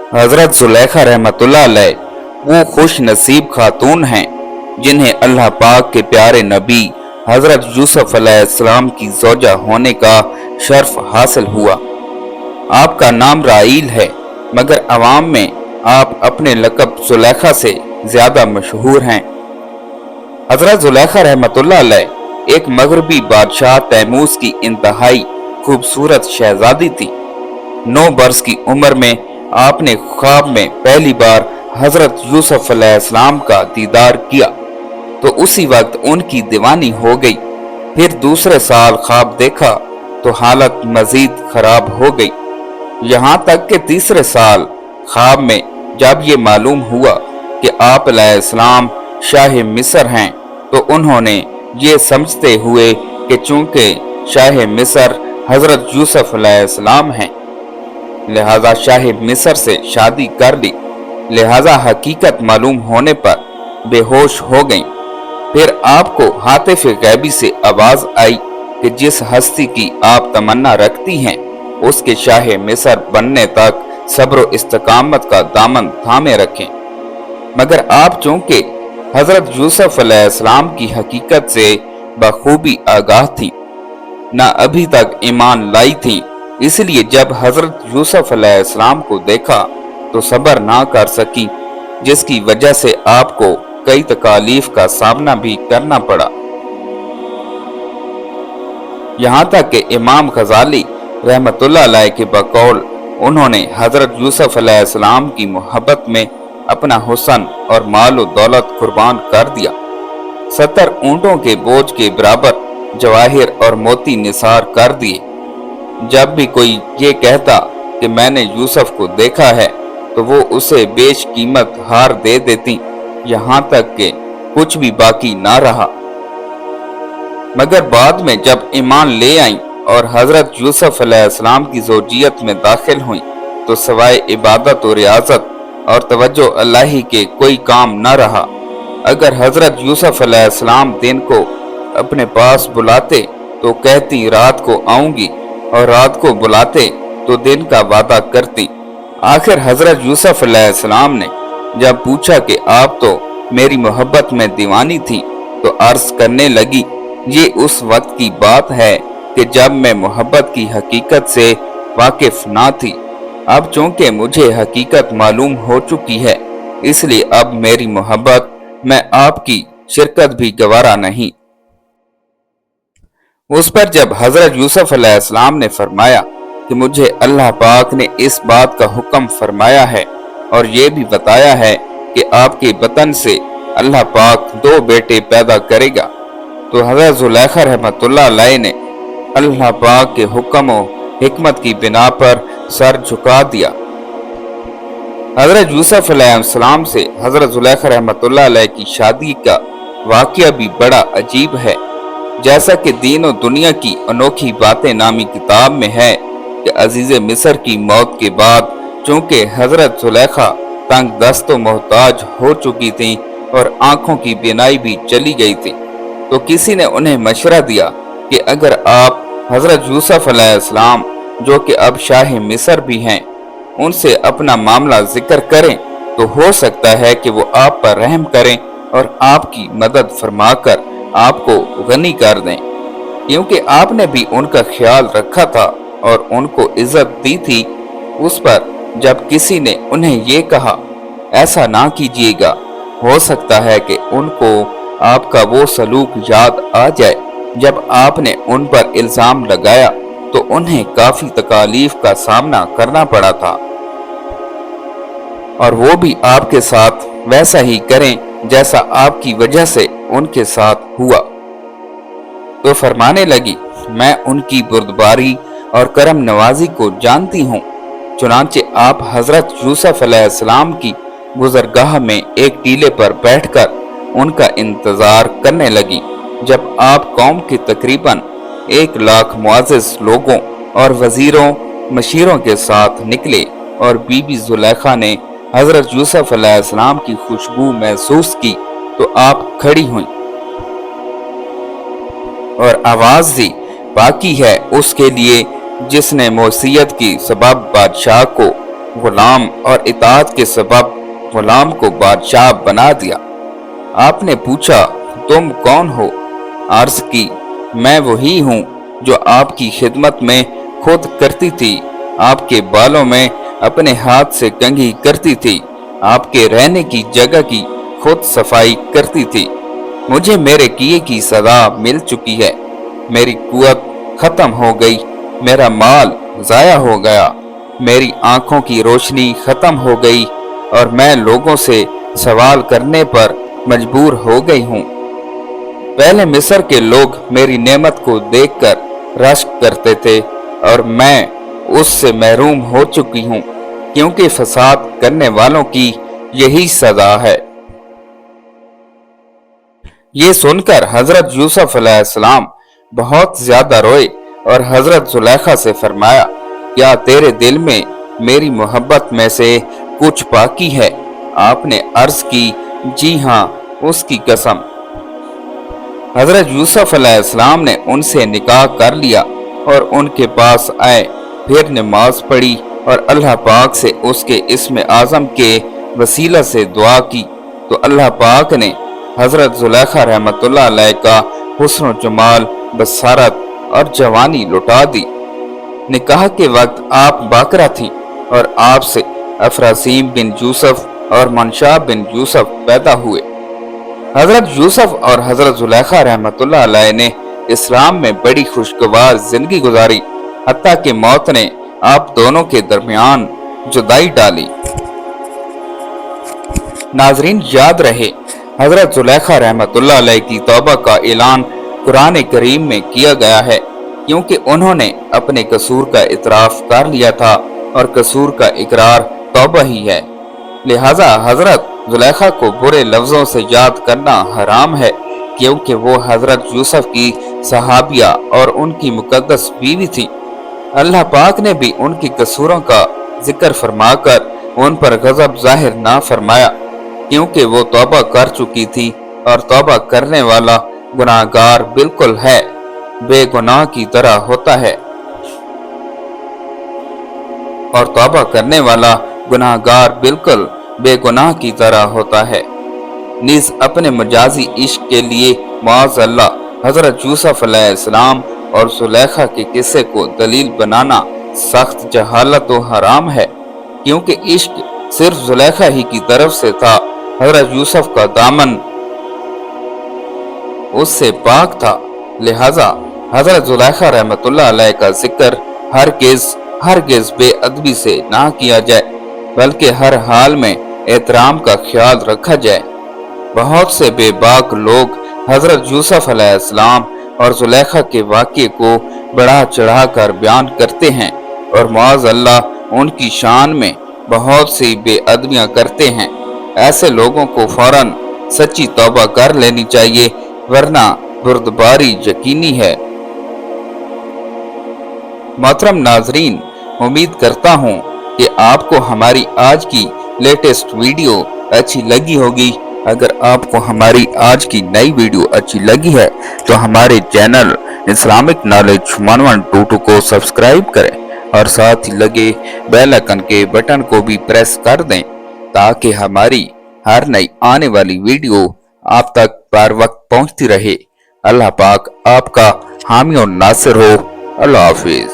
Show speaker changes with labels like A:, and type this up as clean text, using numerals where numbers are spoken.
A: हजरत जुलेखा रहमतुल्लाह अलैह वो खुश नसीब खातून हैं जिन्हें अल्लाह पाक के प्यारे नबी हजरत यूसुफ अलैहिस्सलाम की ज़ौजा होने का शर्फ हासिल हुआ। आपका नाम राइल है, मगर अवाम में आप अपने लक़ब जुलेखा से ज़्यादा मशहूर हैं। हजरत जुलेखा रहमतुल्लाह अलैह एक मगरबी बादशाह तैमूस की इंतहाई खूबसूरत शहजादी थी। 9 बरस की उम्र में आपने ख्वाब में पहली बार हजरत यूसुफ अलैहिस्सलाम का दीदार किया तो उसी वक्त उनकी दीवानी हो गई। फिर दूसरे साल ख्वाब देखा तो हालत मजीद खराब हो गई। यहाँ तक कि तीसरे साल ख्वाब में जब ये मालूम हुआ कि आप अलैहिस्सलाम शाह मिस्र हैं तो उन्होंने ये समझते हुए कि चूंकि शाह मिस्र हजरत यूसुफ अलैहिस्सलाम हैं लिहाजा शाह मिस्र से शादी कर ली। लिहाजा हकीकत मालूम होने पर बेहोश हो गईं। फिर आपको हातिफ गैबी से आवाज आई कि जिस हस्ती की आप तमन्ना रखती हैं उसके शाह मिस्र बनने तक सब्र व इस्तिकामत का दामन थामे रखें। मगर आप चूंकि हजरत यूसुफ अलैहिस्सलाम की हकीकत से बखूबी आगाह थी, न अभी तक ईमान लाई थी, इसलिए जब हजरत यूसुफ अलैहिस्सलाम को देखा तो सब्र ना कर सकी, जिसकी वजह से आपको कई तकालीफ का सामना भी करना पड़ा। यहाँ तक कि इमाम गजाली रहमतुल्लाह अलैह के बकौल उन्होंने हजरत यूसुफ अलैहिस्सलाम की मोहब्बत में अपना हुस्न और माल व दौलत कुर्बान कर दिया। 70 ऊंटों के बोझ के बराबर जवाहिर और मोती निसार कर दिए। जब भी कोई ये कहता कि मैंने यूसुफ को देखा है तो वो उसे बेश कीमत हार दे देती, यहाँ तक कि कुछ भी बाकी ना रहा। मगर बाद में जब ईमान ले आई और हजरत यूसुफ अलैहिस्सलाम की ज़ौजियत में दाखिल हुई तो सवाए इबादत और रियाजत और तवज्जो अल्लाही के कोई काम न रहा। अगर हजरत यूसुफ अलैहिस्सलाम दिन को अपने पास बुलाते तो कहती रात को आऊंगी, और रात को बुलाते तो दिन का वादा करती। आखिर हजरत यूसुफ अलैहिस्सलाम ने जब पूछा कि आप तो मेरी मोहब्बत में दीवानी थी तो अर्ज करने लगी, ये उस वक्त की बात है कि जब मैं मोहब्बत की हकीकत से वाकिफ ना थी। अब चूंकि मुझे हकीकत मालूम हो चुकी है, इसलिए अब मेरी मोहब्बत में आपकी शिरकत भी गवारा नहीं। उस पर जब हजरत यूसुफ अलैहिस्सलाम ने फरमाया कि मुझे अल्लाह पाक ने इस बात का हुक्म फरमाया है और ये भी बताया है कि आपके बतन से अल्लाह पाक 2 बेटे पैदा करेगा, तो हजरत जुलेखा रहमतुल्लाह अलैह ने अल्लाह पाक के हुक्म और हिकमत की बिना पर सर झुका दिया। हजरत यूसुफ अलैहिस्सलाम से हजरत जुलेखा रहमतुल्लाह अलैह की शादी का वाकया भी बड़ा अजीब है। जैसा कि दीन और दुनिया की अनोखी बातें नामी किताब में है कि अजीज मिस्र की मौत के बाद चूंकि हजरत जुलेखा तंग दस्त व मोहताज हो चुकी थी और आंखों की बीनाई भी चली गई थी, तो किसी ने उन्हें मशवरा दिया कि अगर आप हजरत यूसुफ अलैहिस्सलाम जो कि अब शाह मिस्र भी हैं उनसे अपना मामला जिक्र करें तो हो सकता है कि वो आप पर रहम करें और आपकी मदद फरमाकर आपको गनी कर दें, क्योंकि आपने भी उनका ख्याल रखा था और उनको इज्जत दी थी। उस पर जब किसी ने उन्हें ये कहा, ऐसा ना कीजिएगा, हो सकता है कि उनको आपका वो सलूक याद आ जाए जब आपने उन पर इल्जाम लगाया तो उन्हें काफी तकालीफ का सामना करना पड़ा था, और वो भी आपके साथ वैसा ही करें जैसा आपकी वजह से उनके साथ हुआ। तो फरमाने लगी, मैं उनकी बुर्दबारी और करम नवाजी को जानती हूँ। चुनांचे आप हजरत यूसुफ अलैहिस्सलाम की गुजरगाह में एक टीले पर बैठकर उनका इंतजार करने लगी। जब आप कौम के तकरीबन 1 लाख मुअज़्ज़िज़ लोगों और वजीरों मशीरों के साथ निकले और बीबी जुलेखा ने हजरत यूसुफ अलैहिस्सलाम की खुशबू महसूस की तो आप खड़ी हुई और आवाज दी, बाकी है उसके लिए जिसने मौसियत की सबब बादशाह को गुलाम और इताअत के सबब गुलाम को बादशाह बना दिया। आपने पूछा, तुम कौन हो? अर्ज की, मैं वही हूँ जो आपकी खिदमत में खुद करती थी, आपके बालों में अपने हाथ से कंघी करती थी, आपके रहने की जगह की खुद सफाई करती थी। मुझे मेरे किए की सजा मिल चुकी है। मेरी कुव्वत खत्म हो गई, मेरा माल जाया हो गया, मेरी आंखों की रोशनी खत्म हो गई और मैं लोगों से सवाल करने पर मजबूर हो गई हूँ। पहले मिस्र के लोग मेरी नेमत को देखकर रश्क करते थे और मैं उससे महरूम हो चुकी हूँ, क्योंकि फसाद करने वालों की यही सजा है। ये सुनकर हजरत यूसुफ अलैहिस्सलाम बहुत ज्यादा रोए और हजरत जुलेखा से फरमाया, क्या तेरे दिल में मेरी मोहब्बत में से कुछ बाकी है? आपने अर्ज की, जी हाँ, उसकी कसम। हजरत यूसुफ अलैहिस्सलाम ने उनसे निकाह कर लिया और उनके पास आए, फिर नमाज पढ़ी और अल्लाह पाक से उसके इस्म आजम के वसीला से दुआ की तो अल्लाह पाक ने हजरत जुलेखा रहमतुल्लाह अलैह का हुस्न जमाल, बसारत और जवानी लुटा दी। निकाह के वक्त आप बाकरा थी और आपसे अफरासीम बिन यूसुफ और मनशा बिन यूसुफ पैदा हुए। हजरत यूसुफ और हजरत जुलेखा रहमतुल्लाह अलैह ने इस्लाम में बड़ी खुशगवार जिंदगी गुजारी, हत्ता कि मौत ने आप दोनों के दरमियान जुदाई डाली। नाजरीन, याद रहे, हजरत जुलेखा रहमतुल्लाह अलैह की तौबा का ऐलान कुरान करीम में किया गया है, क्योंकि उन्होंने अपने कसूर का इतराफ कर लिया था और कसूर का इकरार तौबा ही है। लिहाजा हजरत जुलेखा को बुरे लफ्जों से याद करना हराम है, क्योंकि वो हजरत यूसुफ की सहाबिया और उनकी मुकद्दस बीवी थी। अल्लाह पाक ने भी उनके कसूरों का जिक्र फरमाकर उन पर गजब जाहिर ना फरमाया, क्योंकि वो तौबा कर चुकी थी और तौबा करने वाला गुनाहगार बिल्कुल है बेगुनाह की तरह होता है और तौबा करने वाला गुनाहगार बिल्कुल बेगुनाह की तरह होता है। नीज अपने मजाजी इश्क के लिए माज़ अल्लाह हजरत यूसुफ अलैहिस्सलाम और जुलेखा के किस्से को दलील बनाना सख्त जहालत व हराम है, क्योंकि इश्क सिर्फ जुलेखा ही की तरफ से था। हजरत यूसुफ का दामन उससे पाक था, लिहाजा हजरत जुलेखा रहमतुल्लाह अलैह का जिक्र हरगिज बेअदबी से ना किया जाए, बल्कि हर हाल में एहतराम का ख्याल रखा जाए। बहुत से बेबाक लोग हजरत यूसुफ अलैहिस्सलाम और जुलेखा के वाक़े को बढ़ा चढ़ा कर बयान करते हैं और माज़ अल्लाह उनकी शान में बहुत सी बेअदबियां करते हैं। ऐसे लोगों को फौरन सच्ची तौबा कर लेनी चाहिए, वरना बुर्दबारी यकीनी है। मोहतरम नाजरीन, उम्मीद करता हूँ कि आपको हमारी आज की लेटेस्ट वीडियो अच्छी लगी होगी। अगर आपको हमारी आज की नई वीडियो अच्छी लगी है तो हमारे चैनल इस्लामिक नॉलेज 1122 को सब्सक्राइब करें और साथ ही लगे बेल आइकन के बटन को भी प्रेस कर दें, ताकि हमारी हर नई आने वाली वीडियो आप तक बर वक्त पहुंचती रहे। अल्लाह पाक आपका हामी और नासिर हो। अल्लाह हाफिज।